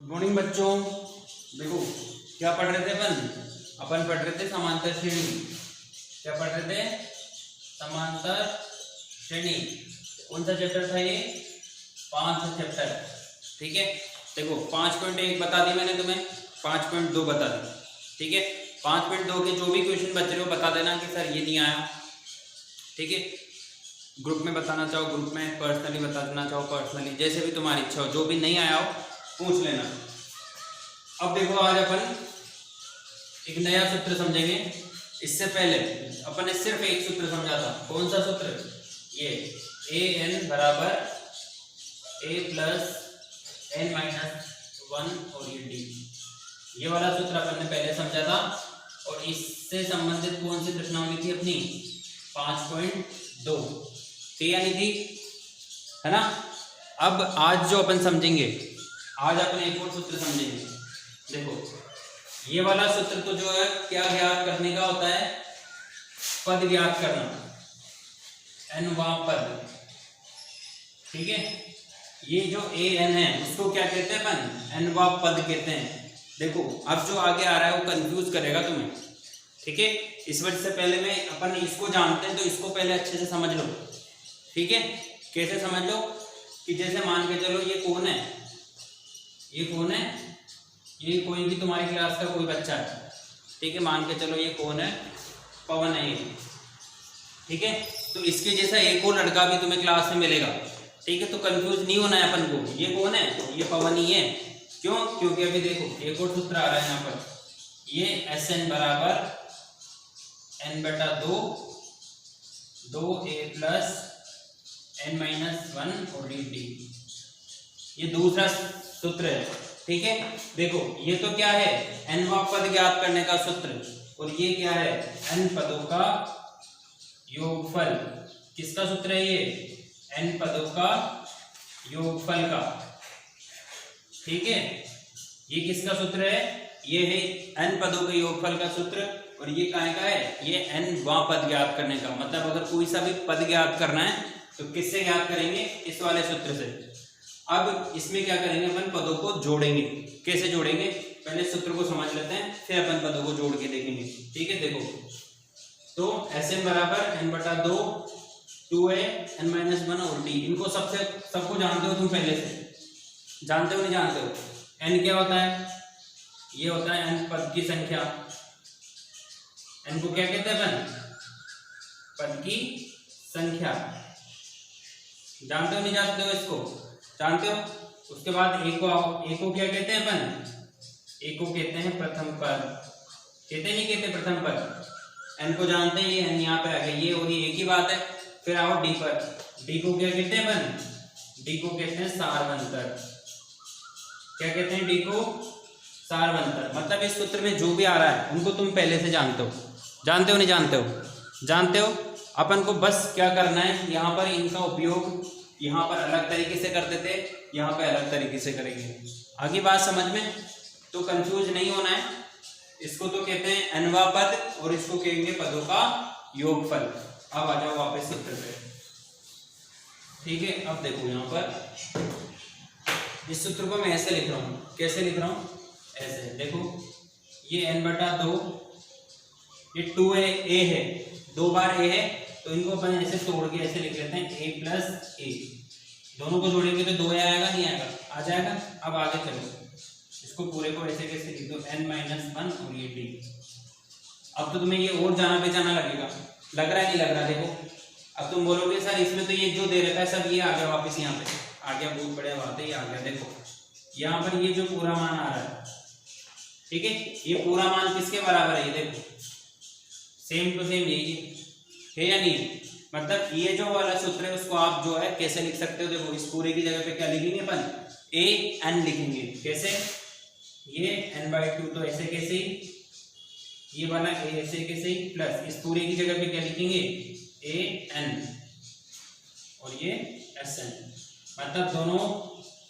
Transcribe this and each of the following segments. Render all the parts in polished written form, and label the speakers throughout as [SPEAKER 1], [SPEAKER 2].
[SPEAKER 1] Good morning बच्चों। देखो क्या पढ़ रहे थे अपन पढ़ रहे थे समांतर श्रेणी। क्या पढ़ रहे थे? समांतर श्रेणी। कौन सा चैप्टर था ये? 5 चैप्टर। ठीक है, देखो 5.1 बता दी मैंने तुम्हें, 5.2 बता दी। ठीक है, 5.2 के जो भी क्वेश्चन बच रहे हो बता देना कि सर ये नहीं आया। ठीक है, ग्रुप में बताना चाहो ग्रुप में, पर्सनली बताना चाहो पर्सनली, जैसे भी तुम्हारी इच्छा हो। जो भी नहीं आया हो पूछ लेना। अब देखो आज अपन एक नया सूत्र समझेंगे। इससे पहले अपन ने सिर्फ एक सूत्र समझा था। कौन सा सूत्र? ये an बराबर a प्लस n माइनस 1 और ये d, ये वाला सूत्र अपन ने पहले समझा था। और इससे संबंधित कौन सी प्रश्नावली थी अपनी? 5.2 थी या नहीं थी? है ना। अब आज जो अपन समझेंगे, आज अपन एक और सूत्र समझेंगे। देखो ये वाला सूत्र तो जो है क्या ज्ञात करने का होता है? पद ज्ञात करना, n-वां पद। ठीक है, ये जो an है उसको क्या कहते हैं अपन? n-वां पद कहते हैं। देखो अब जो आगे आ रहा है वो कंफ्यूज करेगा तुम्हें। ठीक है, इस वजह से पहले में अपन इसको जानते हैं तो इसको पहले अच्छे से समझ लो। ठीक है, कैसे समझ लो? कि जैसे मान के चलो ये कौन है? ये कौन है? ये कोई भी तुम्हारी क्लास का कोई बच्चा है। ठीक है, मान के चलो ये कौन है? पवन है ये। ठीक है, तो इसके जैसा एक और लड़का भी तुम्हें क्लास में मिलेगा। ठीक है, तो कंफ्यूज नहीं होना है अपन को। ये कौन है? ये पवन ही है। क्यों? क्योंकि अभी देखो एक और सूत्र आ रहा है यहाँ पर। ये Sn बराबर n/2 2a plus n minus 1 और d, ये दूसरा सूत्र है। ठीक है, देखो ये तो क्या है? n-वां पद ज्ञात करने का सूत्र। और ये क्या है? n पदों का योगफल। किसका सूत्र है ये? n पदों का योगफल का। ठीक है, ये किसका सूत्र है? ये है n पदों के योगफल का सूत्र। और ये काहे का है? ये n-वां पद ज्ञात करने का। मतलब अगर कोई सा भी पद ज्ञात करना है तो किससे ज्ञात करेंगे? इस वाले सूत्र से। अब इसमें क्या करेंगे? अपन पदों को जोड़ेंगे। कैसे जोड़ेंगे? पहले सूत्र को समझ लेते हैं, फिर अपन पदों को जोड़ के देखेंगे। ठीक है, देखो तो Sn बराबर n/2 2a n माइनस 1 और d, इनको सबको जानते हो तुम पहले से। जानते हो नहीं जानते हो? n क्या होता है? ये होता है n पद की संख्या। n को क्या कहते हैं अपन? पद की संख्या। जानते हो नहीं जानते हो? इसको जानते हो? उसके बाद एक को क्या कहते हैं अपन? एक को कहते हैं प्रथम पद। कहते नहीं कहते प्रथम पद? n को जानते हैं, ये n यहाँ पे आ गया, ये और ये एक ही बात है। फिर आओ d पर। d को क्या कहते हैं अपन? d को कहते हैं सारवंतर। क्या कहते हैं? d को सारवंतर। मतलब इस सूत्र में जो भी आ रहा है उनको तुम पहले से जानते हो। जानते हो नहीं जानते हो? जानते हो। अपन को बस क्या करना है, यहाँ पर इनका उपयोग यहाँ पर अलग तरीके से करते थे, यहाँ पे अलग तरीके से करेंगे। आगे बात समझ में? तो कंफ्यूज नहीं होना है। इसको तो कहते हैं n-वां पद और इसको कहेंगे पदों का योगफल। अब आ जाओ वापस सूत्र पे। ठीक है, अब देखो यहाँ पर इस सूत्र को मैं ऐसे लिख रहा हूँ। कैसे लिख रहा हूँ? ऐसे देखो, ये n/2, ये 2a है, 2 बार a है, तो इनको अपन ऐसे तोड़ के ऐसे लिख लेते हैं a प्लस a। दोनों को जोड़ेंगे तो 2a आएगा नहीं आएगा? आ जाएगा। अब आगे चलो, इसको पूरे को ऐसे कैसे लिख दो? n माइनस 1 और ये d। अब तो तुम्हें ये और जाना पहचाना लगेगा। लग रहा है नहीं लग रहा? देखो अब तुम बोलोगे सर इसमें तो ये जो दे रखा है सब ये आ गया वापस यहाँ पे आ गया। बहुत बढ़िया बात है, ये आ गया। देखो यहाँ पर ये जो पूरा मान आ रहा है, ठीक है, ये पूरा मान किसके बराबर है? ये देखो सेम टू सेम यही है या नहीं? मतलब ये जो वाला सूत्र है उसको आप जो है कैसे लिख सकते हो? देखो इस पूरे की जगह पे क्या लिखेंगे अपन? an लिखेंगे। कैसे? ये n/2 तो ऐसे कैसे ही, ये वाला a ऐसे कैसे ही, प्लस इस पूरे की जगह पे क्या लिखेंगे? an और ये Sn। मतलब दोनों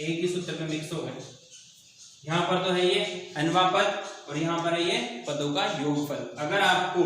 [SPEAKER 1] एक ही सूत्र में मिक्स हो गए। यहाँ पर तो है ये n-वां पद और यहाँ पर है ये पदों का योगफल। अगर आपको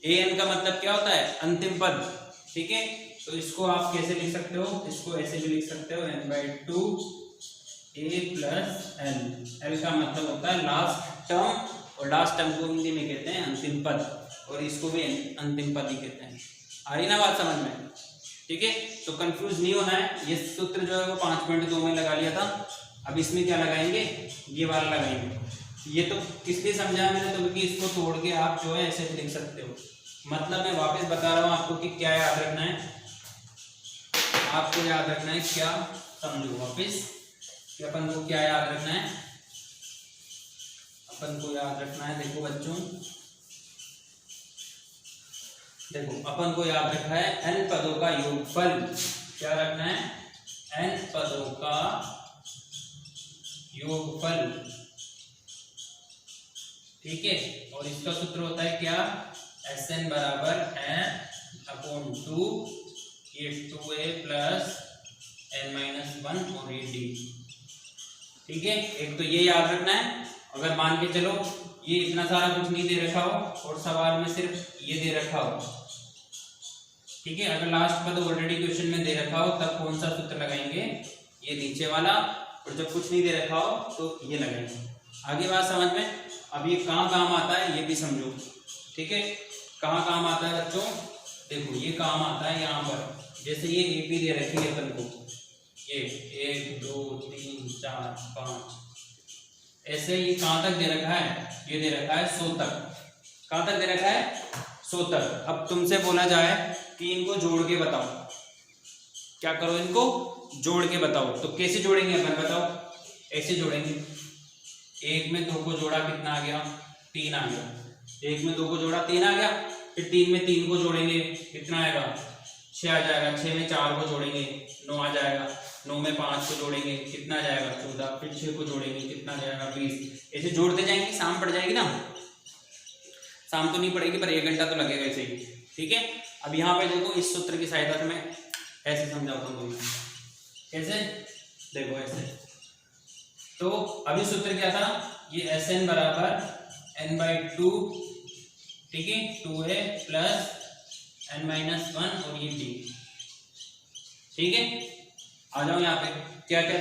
[SPEAKER 1] an का मतलब क्या होता है? अंतिम पद। ठीक है, तो इसको आप कैसे लिख सकते हो? इसको ऐसे भी लिख सकते हो n/2 a plus n। L का मतलब होता है लास्ट टर्म, और लास्ट टर्म को हिंदी में कहते हैं अंतिम पद, और इसको भी अंतिम पद ही कहते हैं। आ रही ना बात समझ में? ठीक है, तो कंफ्यूज नहीं होना है। ये सूत्र जो है वो 5.2 में लगा लिया था, अब इसमें क्या लगाएंगे, ये वाला लगाएंगे। ये तो इसलिए समझाया मैंने तो क्योंकि इसको तोड़ के आप जो है ऐसे लिख सकते हो। मतलब मैं वापस बता रहा हूँ आपको कि क्या याद रखना है, आपको याद रखना है क्या, समझो वापस कि अपन को क्या याद रखना है। अपन को याद रखना है, देखो बच्चों, देखो अपन को याद रखना है n पदों का योगफल। क्या रखना है, n पदों का योगफल। ठीक है, और इसका सूत्र होता है क्या, Sn बराबर n/2, ये 2a प्लस n-1 और ये d। ठीक है, एक तो ये याद रखना है। अगर मान के चलो ये इतना सारा कुछ नहीं दे रखा हो और सवाल में सिर्फ ये दे रखा हो, ठीक है, अगर लास्ट पद ऑलरेडी क्वेश्चन में दे रखा हो तब कौन सा सूत्र लगाएंगे, ये नीचे वाला, और जब कुछ नहीं दे रखा हो तो ये लगाएंगे। आगे बात समझ में? अब ये कहाँ काम आता है ये भी समझो। ठीक है, कहाँ काम आता है बच्चों, देखो ये काम आता है यहाँ पर, जैसे ये AP दे रखी है अपन को, ये 1 2 3 4 5, ऐसे ये कहाँ तक दे रखा है, ये दे रखा है 100 तक। कहाँ तक दे रखा है, 100 तक। अब तुमसे बोला जाए कि इनको जोड़ के बताओ, क्या करो, इनको जोड़ के बताओ, तो कैसे जोड़ेंगे अपन बताओ, ऐसे जोड़ेंगे। 1 में 2 को जोड़ा कितना आ गया, 3 आ गया। 1 में 2 को जोड़ा 3 आ गया, फिर 3 में 3 को जोड़ेंगे कितना आएगा, 6 आ जाएगा। 6 में 4 को जोड़ेंगे 9 आ जाएगा। 9 में 5 को जोड़ेंगे कितना जाएगा, 14। फिर 6 को जोड़ेंगे कितना जाएगा, 20। ऐसे जोड़ते जाएंगे, शाम पड़ जाएगी ना, शाम तो नहीं पड़ेगी पर 1 घंटा तो लगेगा ऐसे ही। ठीक है, अब यहाँ पे देखो इस सूत्र की सहायता से मैं ऐसे समझाता हूँ तुम्हें, कैसे, देखो ऐसे। तो अभी सूत्र क्या था, ये Sn बराबर n/2, ठीक है, 2a प्लस n-1 और ये d। ठीक है, आ जाओ यहाँ पे, क्या क्या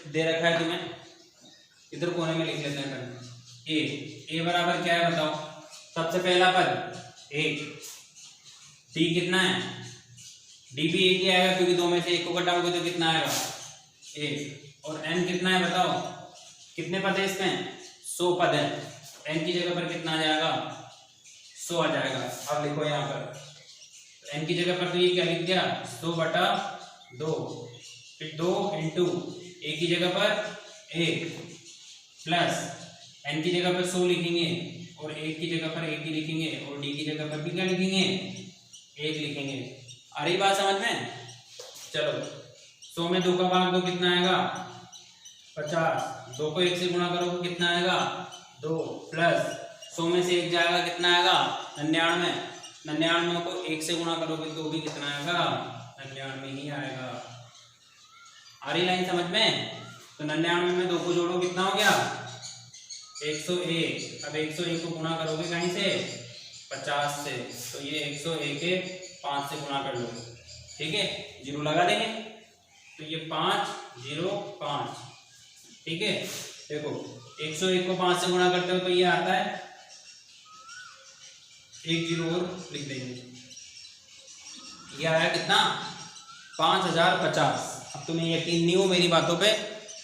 [SPEAKER 1] दे रखा है तुम्हें, इधर कोने में लिख लेते हैं। a बराबर क्या है बताओ, सबसे पहला पद 1, d कितना है, d भी 1 ही आएगा क्योंकि 2 में से 1 को घटाओगे तो कितना आएगा, 1। और n कितना है बताओ, कितने पद है इसमें, 100 पद है। n की जगह पर कितना आ जाएगा, 100 आ जाएगा। अब लिखो यहाँ पर n की जगह पर तो ये क्या लिख दिया, 100/2, फिर 2 इंटू a की जगह पर 1 प्लस n की जगह पर 100 लिखेंगे, और 1 की जगह पर 1 ही लिखेंगे, और d की जगह पर भी क्या लिखेंगे, 1 लिखेंगे। आ रही बात समझ में? चलो 100 में 2 का भाग 2 कितना आएगा, 50। 2 को 1 से गुणा करोगे कितना आएगा, 2 प्लस 100 में से 1 जाएगा कितना आएगा, 99। 99 को 1 से गुणा करोगे तो भी कितना आएगा, 99 ही आएगा। आ रही लाइन समझ में? तो 99 में 2 को जोड़ो कितना हो गया, 101। अब 101 को गुणा करोगे कहीं से, 50 से, तो ये 101 के 5 से गुणा कर लो। ठीक है, 0 लगा देंगे, तो ये 5 0 5। ठीक है, देखो 101 को 5 से गुणा करते हो तो ये आता है, 1 0 और लिख देंगे, ये आया कितना, 5050। अब तुम्हें यकीन नहीं हो मेरी बातों पे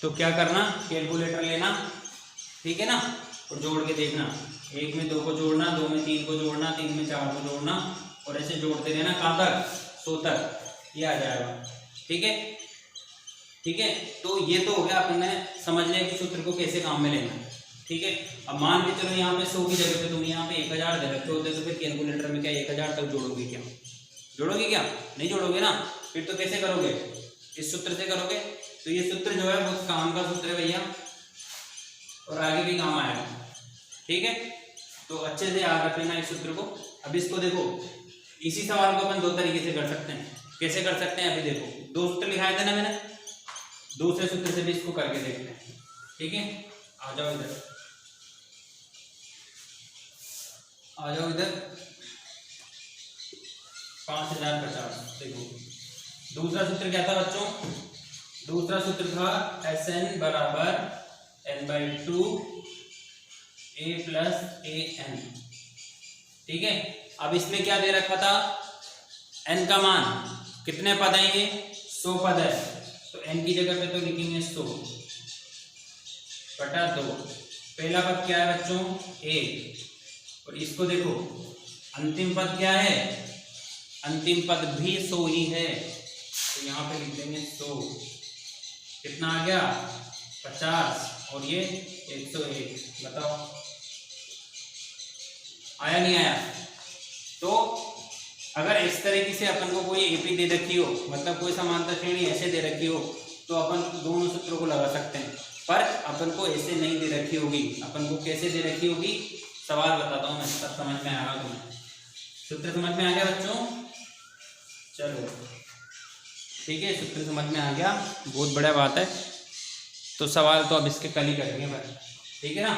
[SPEAKER 1] तो क्या करना, कैलकुलेटर लेना, ठीक है ना, और जोड़ के देखना। 1 में 2 को जोड़ना, 2 में 3 को जोड़ना, 3 में 4 को जोड़ना, और ऐसे जोड़ते रहना कहाँ तक, 100 तक, ये आ जाएगा। ठीक है, ठीक है, तो ये तो हो गया, अपने समझ लिया कि सूत्र को कैसे काम में लेना। ठीक है, अब मान के चलो यहाँ पे 100 की जगह पे तुम यहाँ पे 1000 दे रखे होते तो फिर कैलकुलेटर में क्या 1000 तक जोड़ोगे क्या, जोड़ोगे क्या, नहीं जोड़ोगे ना, फिर तो कैसे करोगे, इस सूत्र से करोगे। तो ये सूत्र जो है बहुत काम का सूत्र है भैया, और आगे भी काम आएगा। ठीक है, तो अच्छे से याद रख लेना इस सूत्र को। अब इसको देखो, इसी सवाल को अपन 2 तरीके से कर सकते हैं। कैसे कर सकते हैं, अभी देखो 2 सूत्र लिखाए थे ना मैंने, दूसरे सूत्र से भी इसको करके देखते हैं। ठीक है, आ जाओ इधर, आ जाओ इधर। 5050, देखो दूसरा सूत्र क्या था बच्चों, दूसरा सूत्र था Sn बराबर n/2 a plus A N. ठीक है, अब इसमें क्या दे रखा था, n का मान, कितने पद है ये, 100 पद है, तो n की जगह पे तो लिखेंगे 100 बटा 2। पहला पद क्या है बच्चों, a, और इसको देखो अंतिम पद क्या है, अंतिम पद भी 100 ही है, तो यहाँ पे लिख देंगे 100। कितना आ गया, 50, और ये 101। बताओ आया नहीं आया। तो अगर इस तरीके से अपन को कोई एपी दे रखी हो, मतलब कोई समांतर श्रेणी ऐसे दे रखी हो, तो अपन दोनों सूत्रों को लगा सकते हैं, पर अपन को ऐसे नहीं दे रखी होगी, अपन को कैसे दे रखी होगी, सवाल बताता हूँ मैं, सब समझ में आएगा तुम्हें। सूत्र समझ में आ गया बच्चों, चलो ठीक है, सूत्र समझ में आ गया, बहुत बड़ा बात है। तो सवाल तो अब इसके कल ही करेंगे भाई, ठीक है ना।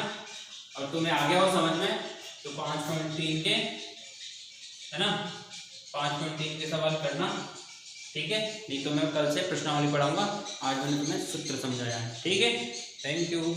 [SPEAKER 1] अब तुम्हें आ गया हो समझ में, तो 5.3 के, है ना, 5.3 के सवाल करना, ठीक है। नहीं तो मैं कल से प्रश्नावली पढ़ाऊंगा, आज मैंने तुम्हें सूत्र समझाया है, ठीक है। Thank you.